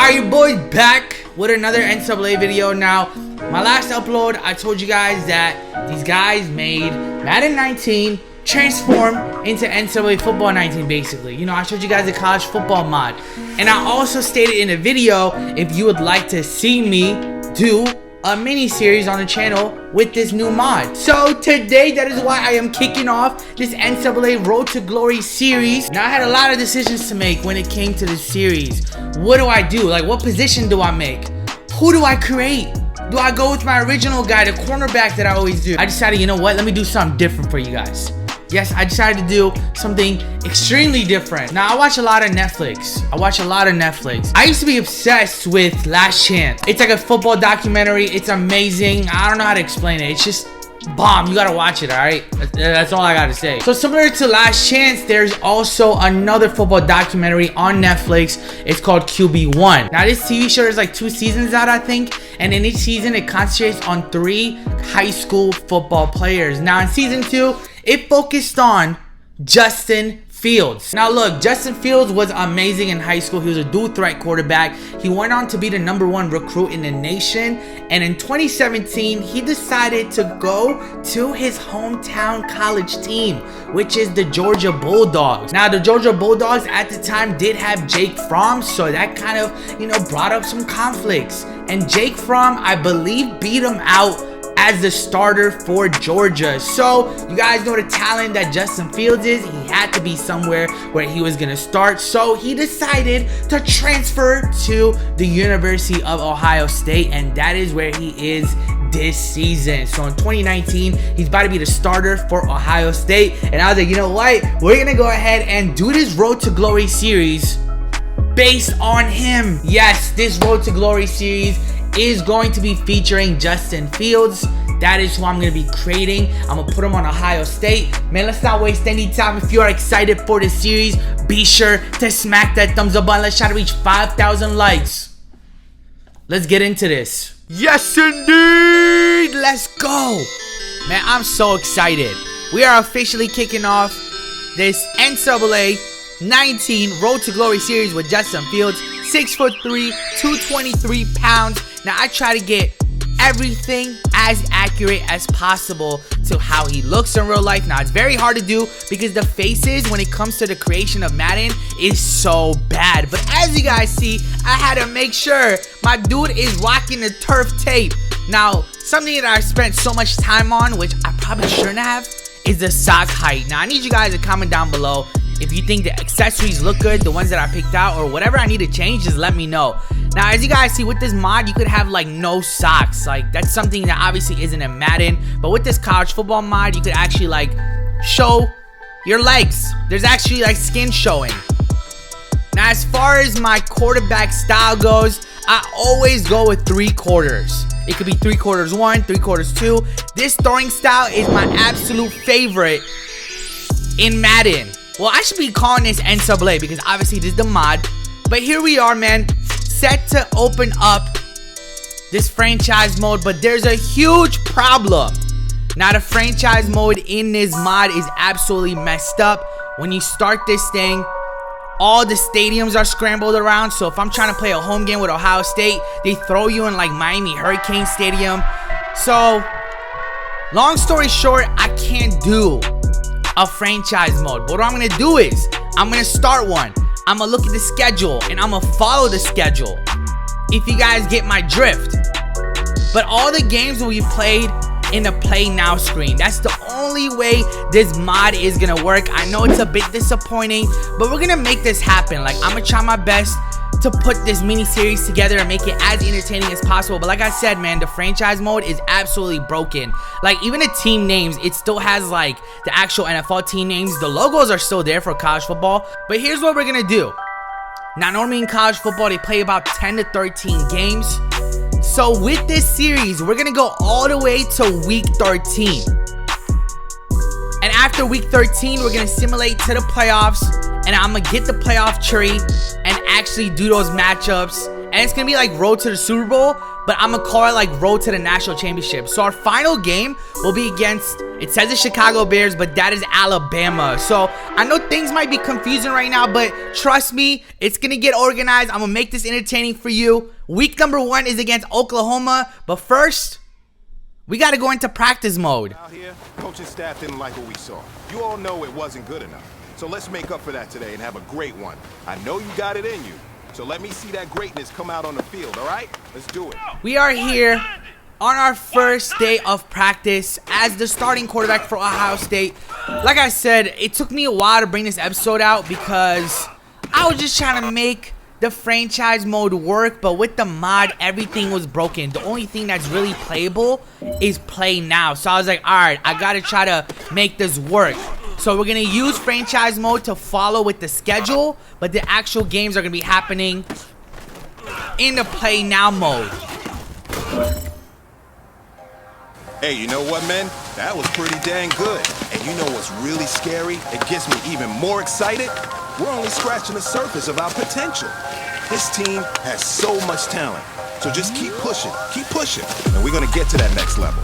Alright, your boy's back with another NCAA video. Now, my last upload, I told you guys that these guys made Madden 19 transform into NCAA football 19, basically. You know, I showed you guys the college football mod. And I also stated in a video, if you would like to see me do a mini series on the channel with this new mod. So today, that is why I am kicking off this NCAA Road to Glory series. Now, I had a lot of decisions to make when it came to this series. What do I do? Like, what position do I make? Who do I create? Do I go with my original guy, the cornerback that I always do? I decided, you know what? Let me do something different for you guys. Yes, I decided to do something extremely different. Now, I watch a lot of Netflix. I used to be obsessed with Last Chance. It's like a football documentary. It's amazing. I don't know how to explain it. It's just bomb. You gotta watch it, alright? That's all I gotta say. So similar to Last Chance, there's also another football documentary on Netflix. It's called QB1. Now, this TV show is like 2 seasons out, I think. And in each season, it concentrates on 3 high school football players. Now, in season 2, it focused on Justin Fields. Now look, Justin Fields was amazing in high school. He was a dual threat quarterback. He went on to be the #1 recruit in the nation. And in 2017, he decided to go to his hometown college team, which is the Georgia Bulldogs. Now, the Georgia Bulldogs at the time did have Jake Fromm, so that kind of, you know, brought up some conflicts. And Jake Fromm, I believe, beat him out as the starter for Georgia. So you guys know the talent that Justin Fields is. He had to be somewhere where he was gonna start. So he decided to transfer to the University of Ohio State, and that is where he is this season. So in 2019, he's about to be the starter for Ohio State. And I was like, you know what? We're gonna go ahead and do this Road to Glory series based on him. Yes, this Road to Glory series is going to be featuring Justin Fields. That is who I'm going to be creating. I'm going to put him on Ohio State. Man, let's not waste any time. If you are excited for this series, be sure to smack that thumbs up button. Let's try to reach 5,000 likes. Let's get into this. Yes, indeed. Let's go. Man, I'm so excited. We are officially kicking off this NCAA 19 Road to Glory series with Justin Fields. 6'3", 223 pounds. Now, I try to get everything as accurate as possible to how he looks in real life. Now, it's very hard to do because the faces, when it comes to the creation of Madden, is so bad. But as you guys see, I had to make sure my dude is rocking the turf tape. Now, something that I spent so much time on, which I probably shouldn't have, is the sock height. Now, I need you guys to comment down below if you think the accessories look good, the ones that I picked out, or whatever I need to change, just let me know. Now, as you guys see, with this mod, you could have like no socks. Like, that's something that obviously isn't in Madden. But with this college football mod, you could actually like show your legs. There's actually like skin showing. Now, as far as my quarterback style goes, I always go with 3 quarters. It could be 3 quarters 1, 3 quarters 2. This throwing style is my absolute favorite in Madden. Well, I should be calling this NCAA because obviously this is the mod. But here we are, man, set to open up this franchise mode. But there's a huge problem. Now, the franchise mode in this mod is absolutely messed up. When you start this thing, all the stadiums are scrambled around. So if I'm trying to play a home game with Ohio State, they throw you in like Miami Hurricane Stadium. So, long story short, I can't do a franchise mode. But what I'm gonna do is I'm gonna start one. I'm gonna look at the schedule and I'm gonna follow the schedule, if you guys get my drift. But all the games will be played in the play now screen. That's the only way this mod is gonna work. I know it's a bit disappointing, but we're gonna make this happen. Like, I'm gonna try my best to put this mini series together and make it as entertaining as possible. But like I said, man, the franchise mode is absolutely broken. Like, even the team names, it still has like the actual NFL team names. The logos are still there for college football. But here's what we're gonna do. Now, normally in college football, they play about 10 to 13 games. So with this series, we're gonna go all the way to week 13. And after week 13, we're gonna simulate to the playoffs, and I'm gonna get the playoff tree and actually do those matchups and it's gonna be like road to the Super Bowl, but I'm gonna call it like road to the national championship. So our final game will be against, it says the Chicago Bears, but that is Alabama. So I know things might be confusing right now, but trust me, it's gonna get organized. I'm gonna make this entertaining for you. Week number 1 is against Oklahoma, but first, we gotta go into practice mode. Out here, coaching staff didn't like what we saw. You all know it wasn't good enough. So let's make up for that today and have a great one. I know you got it in you. So let me see that greatness come out on the field, all right? Let's do it. We are here on our first day of practice as the starting quarterback for Ohio State. Like I said, it took me a while to bring this episode out because I was just trying to make the franchise mode work, but with the mod, everything was broken. The only thing that's really playable is play now. So I was like, alright, I gotta try to make this work. So we're gonna use franchise mode to follow with the schedule, but the actual games are gonna be happening in the play now mode. Hey, you know what, man? That was pretty dang good. And you know what's really scary? It gets me even more excited. We're only scratching the surface of our potential. This team has so much talent. So just keep pushing, and we're gonna get to that next level.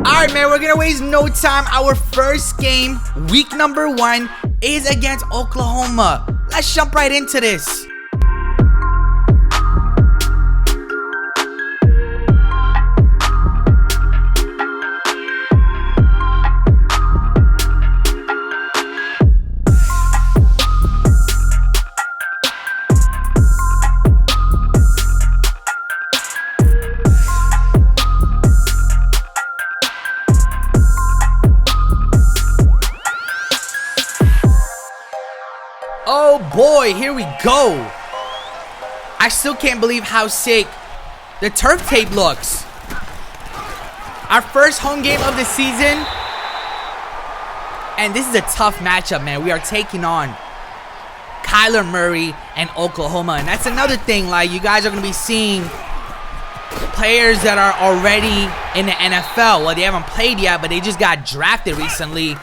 Alright, man, we're gonna waste no time. Our first game, week number 1, is against Oklahoma. Let's jump right into this. Oh boy, here we go. I still can't believe how sick the turf tape looks. Our first home game of the season. And this is a tough matchup, man. We are taking on Kyler Murray and Oklahoma. And that's another thing, like, you guys are going to be seeing players that are already in the NFL. Well, they haven't played yet, but they just got drafted recently.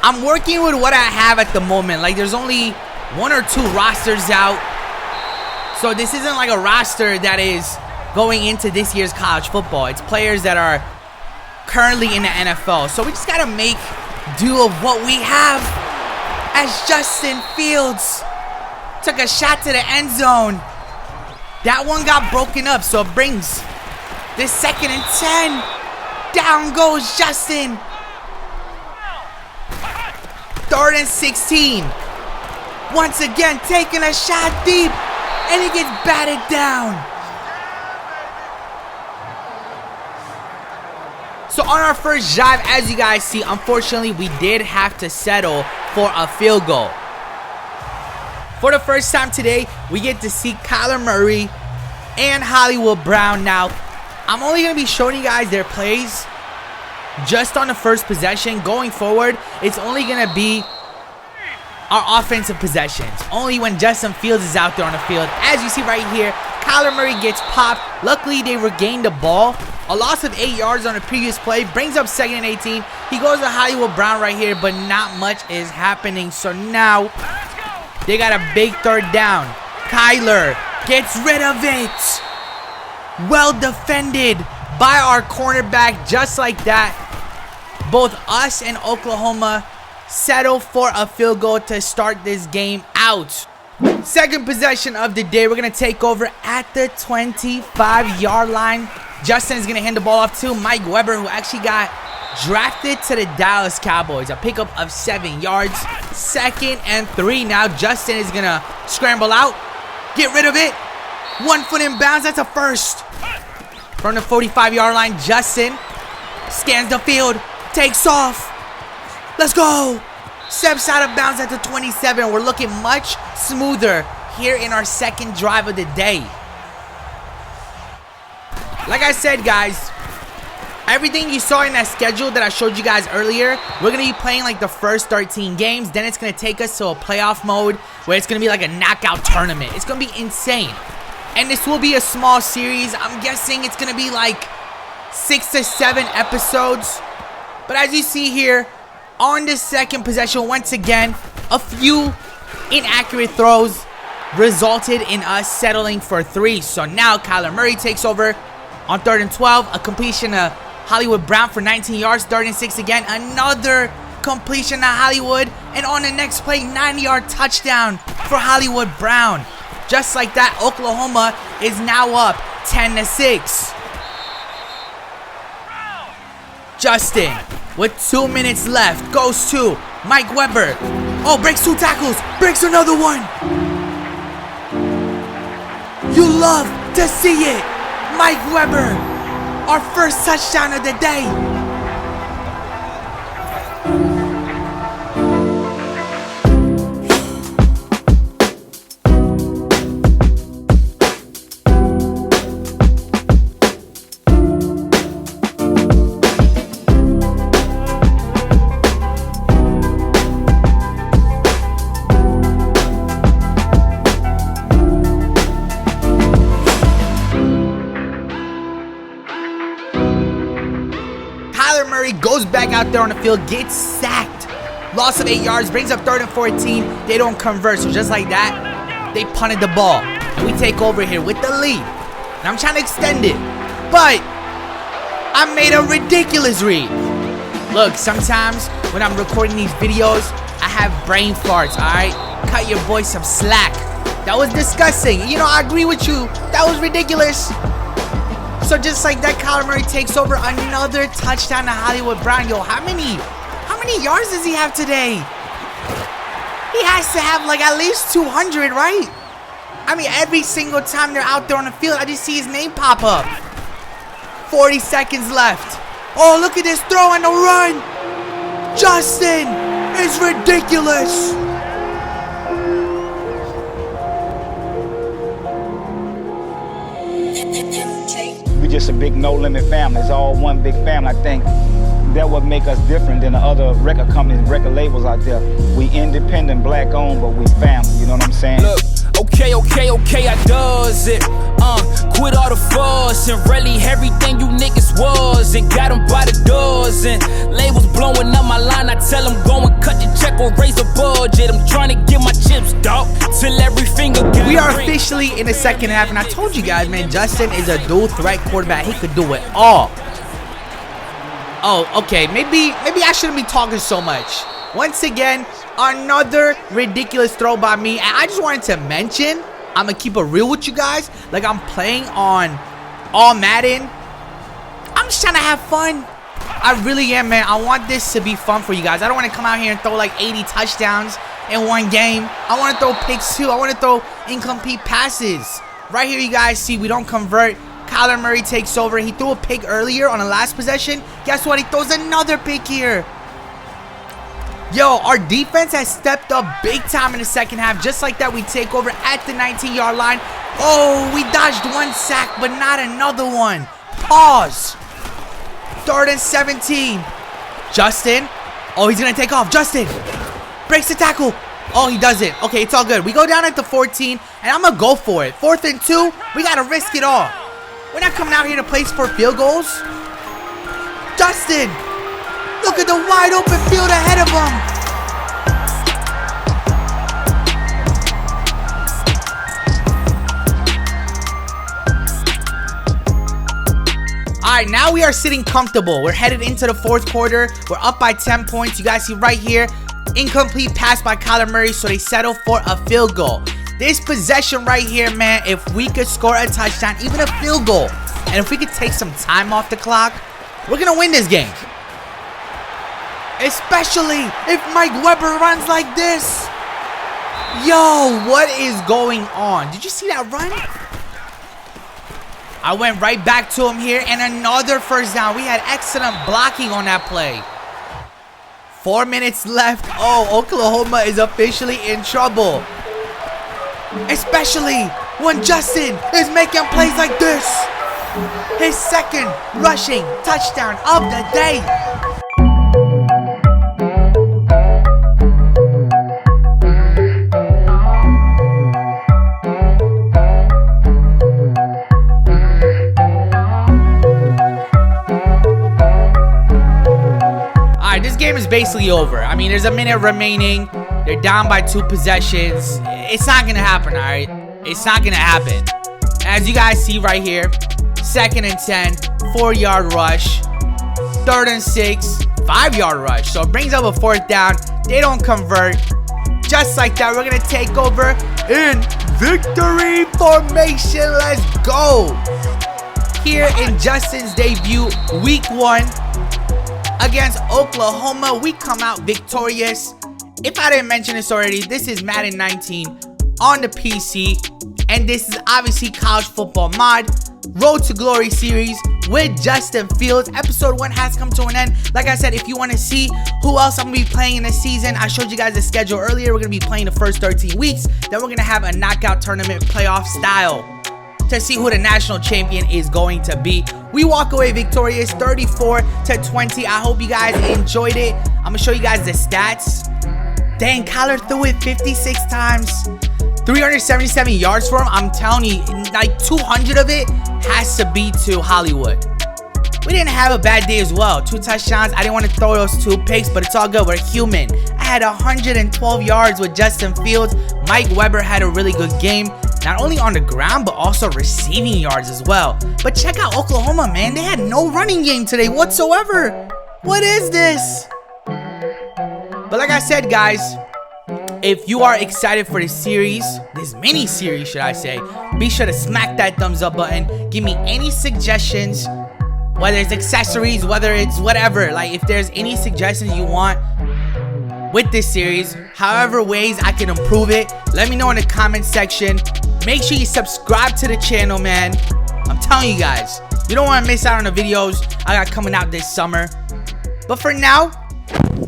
I'm working with what I have at the moment. Like, there's only 1 or 2 rosters out. So this isn't like a roster that is going into this year's college football. It's players that are currently in the NFL. So we just got to make do of what we have. As Justin Fields took a shot to the end zone. That one got broken up. So it brings this 2nd and 10. Down goes Justin. 3rd and 16. Once again, taking a shot deep, and he gets batted down. So on our first drive, as you guys see, unfortunately, we did have to settle for a field goal. For the first time today, we get to see Kyler Murray and Hollywood Brown. Now, I'm only going to be showing you guys their plays just on the first possession. Going forward, it's only going to be our offensive possessions. Only when Justin Fields is out there on the field. As you see right here, Kyler Murray gets popped. Luckily, they regained the ball. A loss of 8 yards on the previous play. Brings up 2nd and 18. He goes to Hollywood Brown right here, but not much is happening. So now, they got a big 3rd down. Kyler gets rid of it. Well defended by our cornerback, just like that. Both us and Oklahoma settle for a field goal to start this game out. Second possession of the day, we're going to take over at the 25-yard line. Justin is going to hand the ball off to Mike Weber, who actually got drafted to the Dallas Cowboys. A pickup of 7 yards. 2nd and 3. Now Justin is going to scramble out. Get rid of it. 1 foot in bounds. That's a first. From the 45-yard line, Justin scans the field. Takes off. Let's go. Steps out of bounds at the 27. We're looking much smoother here in our second drive of the day. Like I said, guys, everything you saw in that schedule that I showed you guys earlier, we're going to be playing like the first 13 games. Then it's going to take us to a playoff mode where it's going to be like a knockout tournament. It's going to be insane. And this will be a small series. I'm guessing it's going to be like 6 to 7 episodes. But as you see here, on the second possession, once again, a few inaccurate throws resulted in us settling for 3. So now Kyler Murray takes over on 3rd and 12. A completion to Hollywood Brown for 19 yards. 3rd and 6 again. Another completion to Hollywood. And on the next play, 90-yard touchdown for Hollywood Brown. Just like that, Oklahoma is now up 10-6. Justin, with 2 minutes left, goes to Mike Weber. Oh, breaks 2 tackles, breaks another one. You love to see it. Mike Weber, our first touchdown of the day. Goes back out there on the field, gets sacked. Loss of 8 yards, brings up 3rd and 14. They don't convert, so just like that, they punted the ball. And we take over here with the lead. And I'm trying to extend it, but I made a ridiculous read. Look, sometimes when I'm recording these videos, I have brain farts, alright? Cut your boy some slack. That was disgusting. You know, I agree with you. That was ridiculous. So just like that, Kyler Murray takes over, another touchdown to Hollywood Brown. Yo, how many yards does he have today? He has to have like at least 200, right? I mean, every single time they're out there on the field, I just see his name pop up. 40 seconds left. Oh, look at this throw and the run. Justin is ridiculous. We just a big no-limit family. It's all one big family. I think that what make us different than the other record companies, record labels out there. We independent, black-owned, but we family. You know what I'm saying? Look, okay, I does it. Quit all the fuss and really everything you niggas was and got them by the dozen. Labels blowing up my line. I tell them go and cut the check or raise the budget. I'm trying to get my chips, dog, till every finger got We are officially in the second half, and I told you guys, man, Justin is a dual threat quarterback. He could do it all. Oh, okay, maybe I shouldn't be talking so much. Once again, another ridiculous throw by me, and I just wanted to mention, I'm gonna keep it real with you guys, like I'm playing on all Madden. I'm just trying to have fun. I really am, man. I want this to be fun for you guys. I don't want to come out here and throw like 80 touchdowns in one game. I want to throw picks too. I want to throw incomplete passes. Right here, you guys see we don't convert. Kyler Murray takes over. He threw a pick earlier on the last possession. Guess what? He throws another pick here. Yo, our defense has stepped up big time in the second half. Just like that, we take over at the 19-yard line. Oh, we dodged one sack, but not another one. Pause. 3rd and 17. Justin. Oh, he's going to take off. Justin breaks the tackle. Oh, he doesn't. Okay, it's all good. We go down at the 14, and I'm going to go for it. 4th and 2. We got to risk it all. We're not coming out here to place for field goals. Justin. Look at the wide open field ahead of him. Alright, now we are sitting comfortable. We're headed into the 4th quarter. We're up by 10 points. You guys see right here, incomplete pass by Kyler Murray, so they settle for a field goal. This possession right here, man, if we could score a touchdown, even a field goal, and if we could take some time off the clock, we're going to win this game. Especially if Mike Weber runs like this. Yo, what is going on? Did you see that run? I went right back to him here, and another first down. We had excellent blocking on that play. 4 minutes left. Oh, Oklahoma is officially in trouble. Especially when Justin is making plays like this. His second rushing touchdown of the day. right, this game is basically over. I mean, there's a minute remaining. They're down by 2 possessions. It's not gonna happen, all right? It's not gonna happen. As you guys see right here, 2nd and 10, 4-yard rush, 3rd and 6, 5-yard rush. So it brings up a 4th down. They don't convert. Just like that, we're gonna take over in victory formation. Let's go. Here in Justin's debut, week 1 against Oklahoma, we come out victorious. If I didn't mention this already, this is Madden 19 on the PC, and this is obviously college football mod, Road to Glory series with Justin Fields. Episode 1 has come to an end. Like I said, if you want to see who else I'm going to be playing in this season, I showed you guys the schedule earlier. We're going to be playing the first 13 weeks. Then we're going to have a knockout tournament playoff style to see who the national champion is going to be. We walk away victorious, 34-20. I hope you guys enjoyed it. I'm going to show you guys the stats. Dang, Kyler threw it 56 times. 377 yards for him. I'm telling you, like 200 of it has to be to Hollywood. We didn't have a bad day as well. 2 touchdowns. I didn't want to throw those 2 picks, but it's all good. We're human. I had 112 yards with Justin Fields. Mike Weber had a really good game, not only on the ground, but also receiving yards as well. But check out Oklahoma, man. They had no running game today whatsoever. What is this? But like I said, guys, if you are excited for this series, this mini series, should I say, be sure to smack that thumbs up button. Give me any suggestions, whether it's accessories, whether it's whatever. Like, if there's any suggestions you want with this series, however ways I can improve it, let me know in the comment section. Make sure you subscribe to the channel, man. I'm telling you guys, you don't want to miss out on the videos I got coming out this summer. But for now,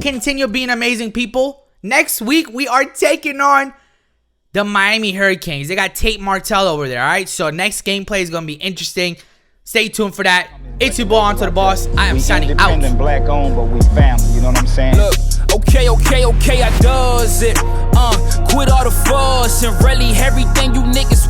continue being amazing people. Next week, we are taking on the Miami Hurricanes. They got Tate Martell over there, all right? So next gameplay is going to be interesting. Stay tuned for that. It's your boy, AntoDaBoss. I am signing out. Independent, black owned, but we family. You know what I'm saying? Look, okay, I does it. Quit all the fuss and really everything you niggas